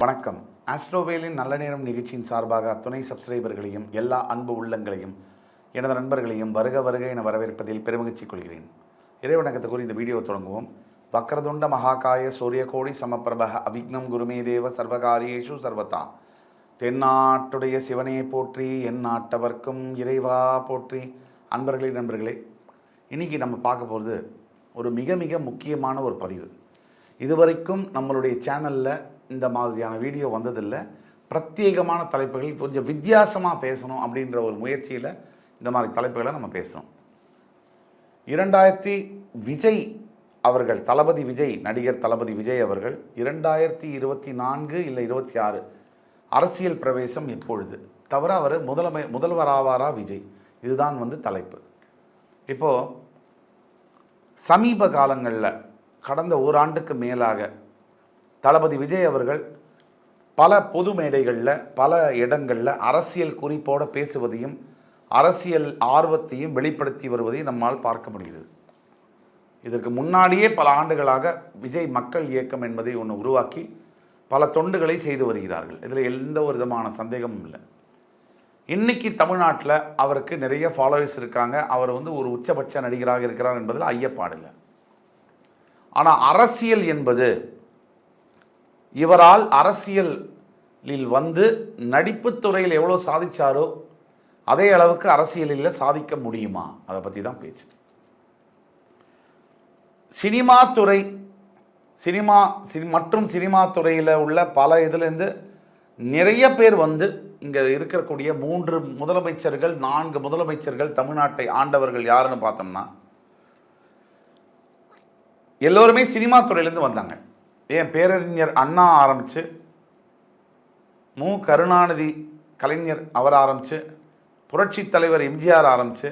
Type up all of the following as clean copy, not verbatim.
வணக்கம். ஆஸ்ட்ரோவேலின் நல்ல நேரம் நிகழ்ச்சியின் சார்பாக துணை சப்ஸ்கிரைபர்களையும் எல்லா அன்பு உள்ளங்களையும் எனது நண்பர்களையும் வருக வருக என வரவேற்பதில் பெருமகிழ்ச்சி கொள்கிறேன். இறைவணக்கத்தை கூறி இந்த வீடியோ தொடங்குவோம். வக்ரதுண்ட மகாகாய சூரியகோடி சமப்பிரப அவிக்னம் குருமே தேவ சர்வகாரியேஷு சர்வதா. தென்னாட்டுடைய சிவனே போற்றி, என் நாட்டவர்க்கும் இறைவா போற்றி. நண்பர்களே, இன்றைக்கி நம்ம பார்க்க போகிறது ஒரு மிக மிக முக்கியமான ஒரு பதிவு. இதுவரைக்கும் நம்மளுடைய சேனலில் இந்த மாதிரியான வீடியோ வந்ததில்லை. பிரத்யேகமான தலைப்புகள் கொஞ்சம் வித்தியாசமாக பேசணும் அப்படின்ற ஒரு முயற்சியில் இந்த மாதிரி தலைப்புகளை நம்ம பேசுகிறோம். 2000 விஜய் அவர்கள், தளபதி விஜய், நடிகர் தளபதி விஜய் அவர்கள் 2024 இல்லை 26 அரசியல் பிரவேசம் எப்பொழுது, தவிர அவர் முதல்வராவாரா விஜய், இதுதான் தலைப்பு. இப்போது சமீப காலங்களில் கடந்த ஓராண்டுக்கு மேலாக தளபதி விஜய் அவர்கள் பல பொது மேடைகளில் பல இடங்களில் அரசியல் குறிப்போடு பேசுவதையும் அரசியல் ஆர்வத்தையும் வெளிப்படுத்தி வருவதையும் நம்மால் பார்க்க முடிகிறது. இதற்கு முன்னாடியே பல ஆண்டுகளாக விஜய் மக்கள் இயக்கம் என்பதை ஒன்று உருவாக்கி பல தொண்டுகளை செய்து வருகிறார்கள். இதில் எந்த ஒரு விதமான சந்தேகமும் இல்லை. இன்றைக்கி தமிழ்நாட்டில் அவருக்கு நிறைய ஃபாலோவர்ஸ் இருக்காங்க. அவர் ஒரு உச்சபட்ச நடிகராக இருக்கிறார் என்பதில் ஐயப்பாடில்லை. ஆனால் அரசியல் என்பது, இவரால் அரசியலில் நடிப்புத் துறையில் எவ்வளோ சாதிச்சாரோ அதே அளவுக்கு அரசியலில் சாதிக்க முடியுமா, அதை பற்றி தான் பேச்சு. சினிமா துறை மற்றும் சினிமா துறையில் உள்ள பல இதிலேருந்து நிறைய பேர் இங்கே இருக்கக்கூடிய 3 முதலமைச்சர்கள் 4 முதலமைச்சர்கள் தமிழ்நாட்டை ஆண்டவர்கள் யாருன்னு பார்த்தோம்னா எல்லோருமே சினிமா துறையிலேருந்து வந்தாங்க. ஏன் பேரறிஞர் அண்ணா ஆரம்பித்து, மு கருணாநிதி கலைஞர் அவர் ஆரம்பித்து, புரட்சி தலைவர் எம்ஜிஆர் ஆரம்பித்து,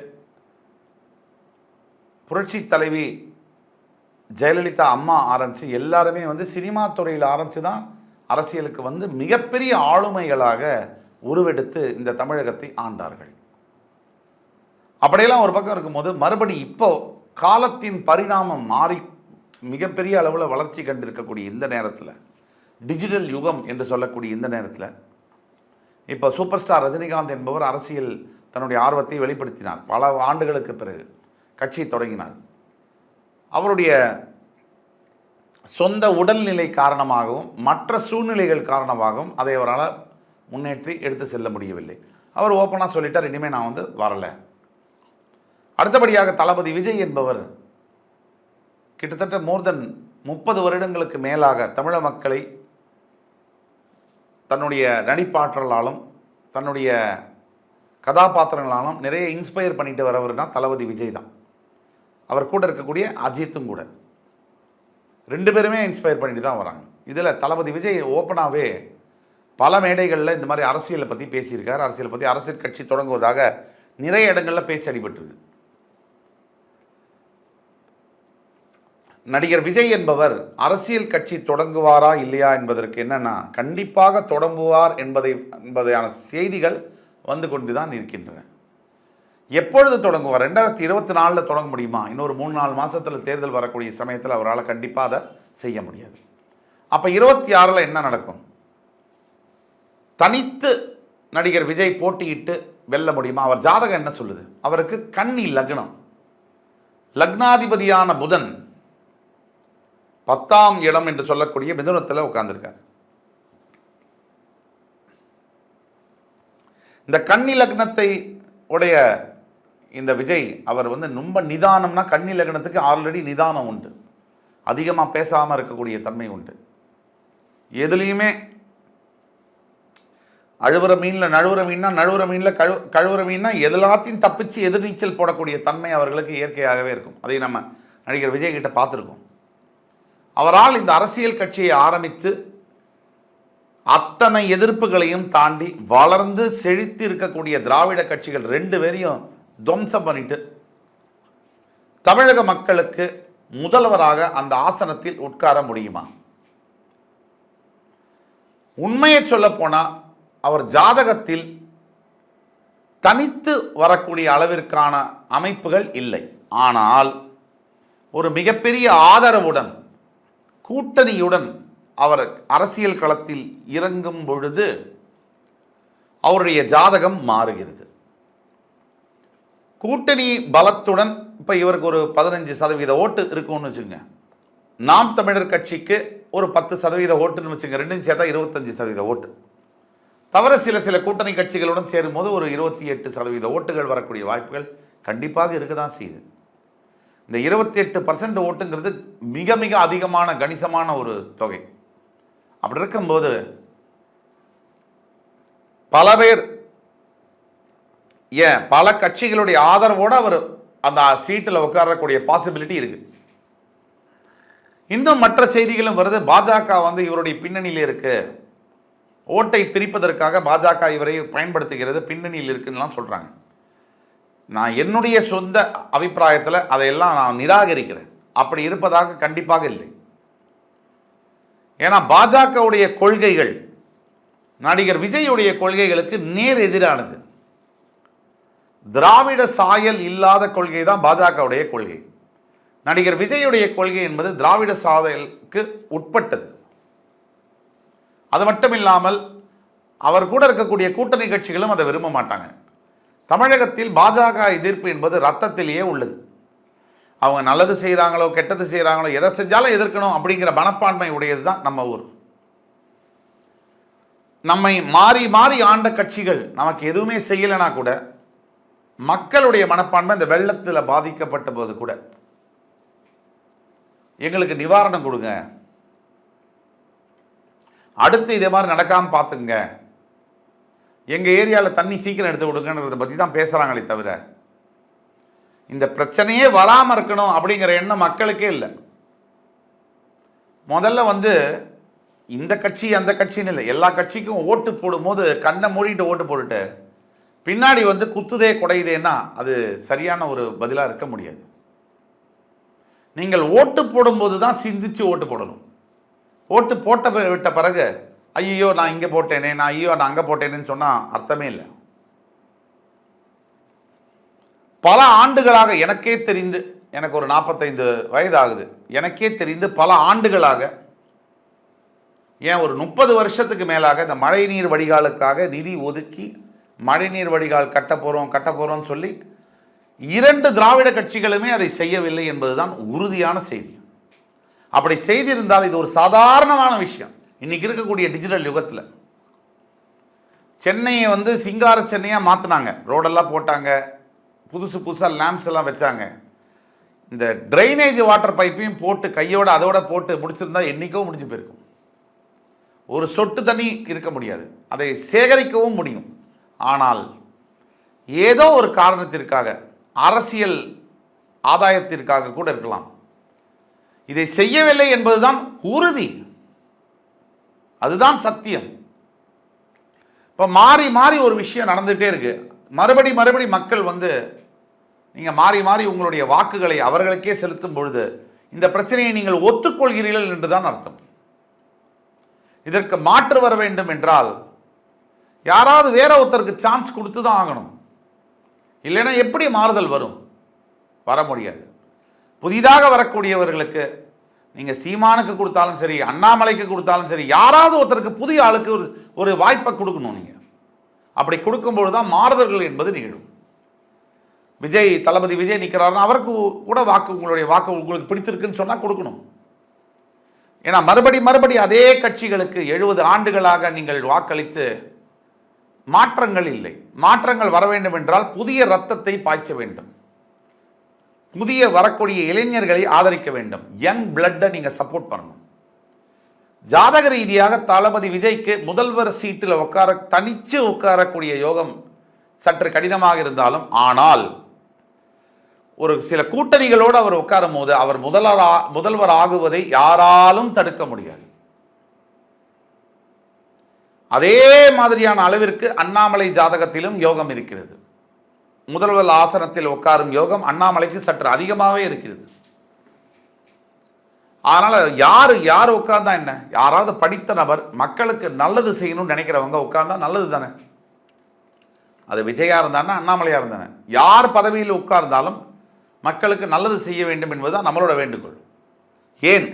புரட்சி தலைவி ஜெயலலிதா அம்மா ஆரம்பித்து, எல்லாருமே சினிமா துறையில் ஆரம்பித்து தான் அரசியலுக்கு மிகப்பெரிய ஆளுமைகளாக உருவெடுத்து இந்த தமிழகத்தை ஆண்டார்கள். அப்படியெல்லாம் ஒரு பக்கம் இருக்கும்போது மறுபடி இப்போ காலத்தின் பரிணாமம் மாறி மிகப்பெரிய அளவில் வளர்ச்சி கண்டிருக்கக்கூடிய இந்த நேரத்தில், டிஜிட்டல் யுகம் என்று சொல்லக்கூடிய இந்த நேரத்தில், இப்போ சூப்பர் ஸ்டார் ரஜினிகாந்த் என்பவர் அரசியல் தன்னுடைய ஆர்வத்தை வெளிப்படுத்தினார். பல ஆண்டுகளுக்கு பிறகு கட்சி தொடங்கினார். அவருடைய சொந்த உடல்நிலை காரணமாகவும் மற்ற சூழ்நிலைகள் காரணமாகவும் அதை அவரால் முன்னேற்றி எடுத்து செல்ல முடியவில்லை. அவர் ஓப்பனாக சொல்லிட்டார், இனிமேல் நான் வரலை. அடுத்தபடியாக தளபதி விஜய் என்பவர் கிட்டத்தட்ட மோர் தென் 30 வருடங்களுக்கு மேலாக தமிழக மக்களை தன்னுடைய நடிப்பாற்றலாலும் தன்னுடைய கதாபாத்திரங்களாலும் நிறைய இன்ஸ்பயர் பண்ணிட்டு வரவர்னா தளபதி விஜய் தான். அவர் கூட இருக்கக்கூடிய அஜித்தும் கூட 2 பேருமே இன்ஸ்பயர் பண்ணிட்டு தான் வராங்க. இதில் தளபதி விஜய் ஓப்பனாகவே பல மேடைகளில் இந்த மாதிரி அரசியலை பற்றி பேசியிருக்கார். அரசியல் கட்சி தொடங்குவதாக நிறைய இடங்களில் பேச்சு அடிபட்டிருக்கு. நடிகர் விஜய் என்பவர் அரசியல் கட்சி தொடங்குவாரா இல்லையா என்பதற்கு என்னன்னா, கண்டிப்பாக தொடங்குவார் என்பதையான செய்திகள் கொண்டு தான் இருக்கின்றன. எப்பொழுது தொடங்குவார்? 2024 தொடங்க முடியுமா? இன்னொரு 3-4 மாதத்தில் தேர்தல் வரக்கூடிய சமயத்தில் அவரால் கண்டிப்பாக அதை செய்ய முடியாது. அப்போ 26 என்ன நடக்கும்? தனித்து நடிகர் விஜய் போட்டியிட்டு வெல்ல முடியுமா? அவர் ஜாதகம் என்ன சொல்லுது? அவருக்கு கன்னி லக்னம், லக்னாதிபதியான புதன் 10ஆம் இடம் என்று சொல்லக்கூடிய மிதுனத்தில் உட்கார்ந்துருக்கார். இந்த கன்னி லக்னத்தை உடைய இந்த விஜய் அவர் ரொம்ப நிதானம்னா, கன்னி லக்னத்துக்கு ஆல்ரெடி நிதானம் உண்டு, அதிகமாக பேசாமல் இருக்கக்கூடிய தன்மை உண்டு. எதுலேயுமே அழுவுற மீனில் நழுவுற மீன்னா, நழுவுற மீனில் கழுவுற மீன்னா எல்லாத்தையும் தப்பிச்சு எதிர்நீச்சல் போடக்கூடிய தன்மை அவர்களுக்கு இயற்கையாகவே இருக்கும். அதை நம்ம நடிகர் விஜய் கிட்ட பார்த்துருக்கோம். அவரால் இந்த அரசியல் கட்சியை ஆரம்பித்து அத்தனை எதிர்ப்புகளையும் தாண்டி வளர்ந்து செழித்து இருக்கக்கூடிய திராவிட கட்சிகள் 2 பேரையும் துவம்சம் பண்ணிட்டு தமிழக மக்களுக்கு முதல்வராக அந்த ஆசனத்தில் உட்கார முடியுமா? உண்மையை சொல்ல போனால் அவர் ஜாதகத்தில் தனித்து வரக்கூடிய அளவிற்கான அமைப்புகள் இல்லை. ஆனால் ஒரு மிகப்பெரிய ஆதரவுடன் கூட்டணியுடன் அவர் அரசியல் களத்தில் இறங்கும் பொழுது அவருடைய ஜாதகம் மாறுகிறது. கூட்டணி பலத்துடன் இப்போ இவருக்கு ஒரு 15% ஓட்டு இருக்கும்னு வச்சுங்க. நாம் தமிழர் கட்சிக்கு ஒரு 10% ஓட்டுன்னு வச்சுங்க. ரெண்டும் சேர்த்தா 25% ஓட்டு. தவிர சில கூட்டணி கட்சிகளுடன் சேரும்போது ஒரு 28% ஓட்டுகள் வரக்கூடிய வாய்ப்புகள் கண்டிப்பாக இருக்க தான் செய்யுது. இந்த 28% ஓட்டுங்கிறது மிக மிக அதிகமான கணிசமான ஒரு தொகை. அப்படி இருக்கும்போது பல பேர் பல கட்சிகளுடைய ஆதரவோடு அவர் அந்த சீட்டில் உட்காரக்கூடிய பாசிபிலிட்டி இருக்கு. இன்னும் மற்ற செய்திகளும் வருது. பாஜக இவருடைய பின்னணியில் இருக்கு, ஓட்டை பிரிப்பதற்காக பாஜக இவரை பயன்படுத்துகிறது, பின்னணியில் இருக்குன்னு சொல்றாங்க. நான் என்னுடைய சொந்த அபிப்பிராயத்தில் அதையெல்லாம் நான் நிராகரிக்கிறேன். அப்படி இருப்பதாக கண்டிப்பாக இல்லை. ஏன்னா பாஜகவுடைய கொள்கைகள் நடிகர் விஜயுடைய கொள்கைகளுக்கு நேர் எதிரானது. திராவிட சாயல் இல்லாத கொள்கை தான் பாஜகவுடைய கொள்கை. நடிகர் விஜயுடைய கொள்கை என்பது திராவிட சாயலுக்கு உட்பட்டது. அது மட்டும் இல்லாமல் அவர் கூட இருக்கக்கூடிய கூட்டணி கட்சிகளும் அதை விரும்ப மாட்டாங்க. தமிழகத்தில் பாஜக எதிர்ப்பு என்பது ரத்தத்திலேயே உள்ளது. அவங்க நல்லது செய்கிறாங்களோ கெட்டது செய்கிறாங்களோ எதை செஞ்சாலும் எதிர்க்கணும் அப்படிங்கிற மனப்பான்மை உடையது தான் நம்ம ஊர். நம்மை மாறி மாறி ஆண்ட கட்சிகள் நமக்கு எதுவுமே செய்யலைனா கூட மக்களுடைய மனப்பான்மை இந்த வெள்ளத்தில் பாதிக்கப்பட்ட போது கூட எங்களுக்கு நிவாரணம் கொடுங்க, அடுத்து இதே மாதிரி நடக்காமல் பார்த்துங்க, எங்கள் ஏரியாவில் தண்ணி சீக்கிரம் எடுத்து கொடுங்கன்றதை பற்றி தான் பேசுகிறாங்களே தவிர இந்த பிரச்சனையே வராமல் இருக்கணும் அப்படிங்கிற எண்ணம் மக்களுக்கே இல்லை. முதல்ல இந்த கட்சி அந்த கட்சின்னு இல்லை, எல்லா கட்சிக்கும் ஓட்டு போடும்போது கண்ணை மூடிட்டு ஓட்டு போட்டுட்டு பின்னாடி குத்துதே குடையுதேன்னா அது சரியான ஒரு பதிலாக இருக்க முடியாது. நீங்கள் ஓட்டு போடும்போது தான் சிந்திச்சு ஓட்டு போடணும். ஓட்டு போட்ட விட்ட பிறகு ஐயோ நான் இங்கே போட்டேனே, நான் அங்கே போட்டேனேன்னு சொன்னால் அர்த்தமே இல்லை. பல ஆண்டுகளாக எனக்கே தெரிந்து, எனக்கு ஒரு 45 வயது ஆகுது, எனக்கே தெரிந்து பல ஆண்டுகளாக, ஏன் ஒரு 30 வருஷத்துக்கு மேலாக இந்த மழைநீர் வடிகாலுக்காக நிதி ஒதுக்கி மழைநீர் வடிகால் கட்ட போகிறோம்னு சொல்லி 2 திராவிட கட்சிகளுமே அதை செய்யவில்லை என்பதுதான் உறுதியான செய்தி. அப்படி செய்திருந்தால் இது ஒரு சாதாரணமான விஷயம். இன்னைக்கு இருக்கக்கூடிய டிஜிட்டல் யுகத்தில் சென்னையை சிங்கார சென்னையாக மாற்றினாங்க, ரோடெல்லாம் போட்டாங்க, புதுசாக லேம்ப்ஸ் எல்லாம் வச்சாங்க. இந்த ட்ரைனேஜ் வாட்டர் பைப்பையும் போட்டு கையோட அதோட போட்டு முடிச்சிருந்தா என்றைக்கோ முடிஞ்சு போயிருக்கும். ஒரு சொட்டு தண்ணி இருக்க முடியாது, அதை சேகரிக்கவும் முடியும். ஆனால் ஏதோ ஒரு காரணத்திற்காக, அரசியல் ஆதாயத்திற்காக கூட இருக்கலாம், இதை செய்யவில்லை என்பதுதான் உறுதி, அதுதான் சத்தியம். இப்போ மாறி மாறி ஒரு விஷயம் நடந்துகிட்டே இருக்கு. மறுபடி மக்கள் நீங்கள் மாறி மாறி உங்களுடைய வாக்குகளை அவர்களுக்கே செலுத்தும் பொழுது இந்த பிரச்சனையை நீங்கள் ஒத்துக்கொள்கிறீர்கள் என்றுதான் அர்த்தம். இதற்கு மாற்று வர வேண்டும் என்றால் யாராவது வேற ஒருத்தருக்கு சான்ஸ் கொடுத்து தான் ஆகணும். இல்லைன்னா எப்படி மாறுதல் வரும்? வர முடியாது. புதிதாக வரக்கூடியவர்களுக்கு நீங்கள் சீமானுக்கு கொடுத்தாலும் சரி, அண்ணாமலைக்கு கொடுத்தாலும் சரி, யாராவது ஒருத்தருக்கு புதிய ஆளுக்கு ஒரு வாய்ப்பை கொடுக்கணும். நீங்கள் அப்படி கொடுக்கும்பொழுது தான் மாறுதல்கள் என்பது நிகழும். தளபதி விஜய் நிற்கிறாருன்னா அவருக்கு கூட உங்களுடைய வாக்கு உங்களுக்கு பிடித்திருக்குன்னு சொன்னால் கொடுக்கணும். ஏன்னா மறுபடி அதே கட்சிகளுக்கு 70 ஆண்டுகளாக நீங்கள் வாக்களித்து மாற்றங்கள் இல்லை. மாற்றங்கள் வர வேண்டும் என்றால் புதிய ரத்தத்தை பாய்ச்ச வேண்டும், புதிய வரக்கூடிய இளைஞர்களை ஆதரிக்க வேண்டும், யங் பிளட்டை நீங்கள் சப்போர்ட் பண்ணணும். ஜாதக ரீதியாக தளபதி விஜய்க்கு முதல்வர் சீட்டில் தனிச்சு உட்காரக்கூடிய யோகம் சற்று கடினமாக இருந்தாலும், ஆனால் ஒரு சில கூட்டணிகளோடு அவர் உட்காரும் போது அவர் முதல்வர் ஆகுவதை யாராலும் தடுக்க முடியாது. அதே மாதிரியான அளவிற்கு அண்ணாமலை ஜாதகத்திலும் யோகம் இருக்கிறது. முதல்வர் ஆசனத்தில் உட்காரும் யோகம் அண்ணாமலைக்கு சற்று அதிகமாகவே இருக்கிறது. அதனால யார் உட்கார்ந்தா என்ன? யாராவது படித்த நபர் மக்களுக்கு நல்லது செய்யணும்னு நினைக்கிறவங்க உட்கார்ந்தா நல்லது தானே. அது விஜயா இருந்தானே அண்ணாமலையா இருந்தானே, யார் பதவியில் உட்கார்ந்தாலும் மக்களுக்கு நல்லது செய்ய வேண்டும் என்பதுதான் நம்மளோட வேண்டுகோள். ஏன்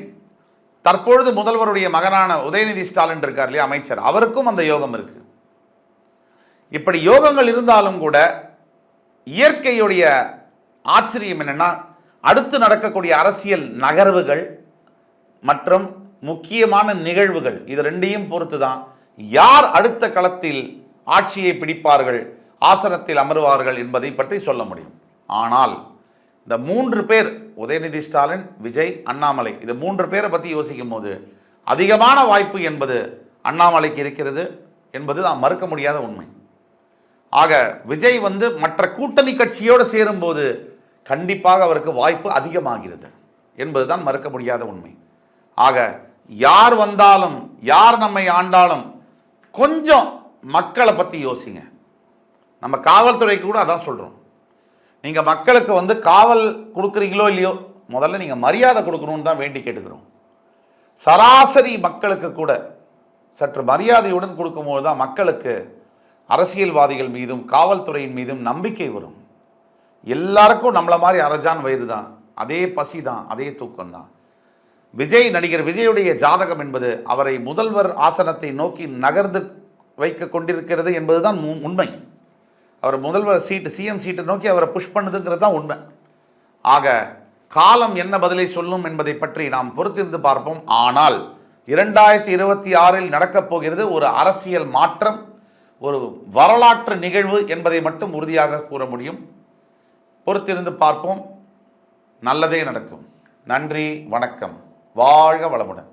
தற்பொழுது முதல்வருடைய மகனான உதயநிதி ஸ்டாலின் இருக்கார் இல்லையா, அமைச்சர், அவருக்கும் அந்த யோகம் இருக்கு. இப்படி யோகங்கள் இருந்தாலும் கூட இயற்கையுடைய ஆச்சரியம் என்னன்னா, அடுத்து நடக்கக்கூடிய அரசியல் நகர்வுகள் மற்றும் முக்கியமான நிகழ்வுகள் இது ரெண்டையும் பொறுத்து தான் யார் அடுத்த களத்தில் ஆட்சியை பிடிப்பார்கள், ஆசனத்தில் அமர்வார்கள் என்பதை பற்றி சொல்ல முடியும். ஆனால் இந்த 3 பேர், உதயநிதி ஸ்டாலின், விஜய், அண்ணாமலை, இந்த 3 பேரை பற்றி யோசிக்கும் போது அதிகமான வாய்ப்பு என்பது அண்ணாமலைக்கு இருக்கிறது என்பது தான் மறுக்க முடியாத உண்மை. ஆக விஜய் மற்ற கூட்டணி கட்சியோடு சேரும்போது கண்டிப்பாக அவருக்கு வாய்ப்பு அதிகமாகிறது என்பதுதான் மறுக்க முடியாத உண்மை. ஆக யார் வந்தாலும் யார் நம்மை ஆண்டாலும் கொஞ்சம் மக்களை பற்றி யோசிங்க. நம்ம காவல்துறைக்கு கூட அதான் சொல்கிறோம். நீங்கள் மக்களுக்கு காவல் கொடுக்குறீங்களோ இல்லையோ, முதல்ல நீங்கள் மரியாதை கொடுக்கணும்னு தான் வேண்டி கேட்டுக்கிறோம். சராசரி மக்களுக்கு கூட சற்று மரியாதையுடன் கொடுக்கும்போது தான் மக்களுக்கு அரசியல்வாதிகள் மீதும் காவல்துறையின் மீதும் நம்பிக்கை வரும். எல்லாருக்கும் நம்மளை மாதிரி அரஜான் வயிறு தான், அதே பசி தான், அதே தூக்கம் தான். விஜய், நடிகர் விஜயுடைய ஜாதகம் என்பது அவரை முதல்வர் ஆசனத்தை நோக்கி நகர்ந்து வைக்க கொண்டிருக்கிறது என்பதுதான் உண்மை. அவர் முதல்வர் சீட்டு, சிஎம் சீட்டை நோக்கி அவரை புஷ் பண்ணுதுங்கிறது தான் உண்மை. ஆக காலம் என்ன பதிலை சொல்லும் என்பதை பற்றி நாம் பொறுத்திருந்து பார்ப்போம். ஆனால் 2026 நடக்கப் போகிறது ஒரு அரசியல் மாற்றம், ஒரு வரலாற்று நிகழ்வு என்பதை மட்டும் உறுதியாக கூற முடியும். பொறுத்திருந்து பார்ப்போம். நல்லதே நடக்கும். நன்றி, வணக்கம். வாழ்க வளமுடன்.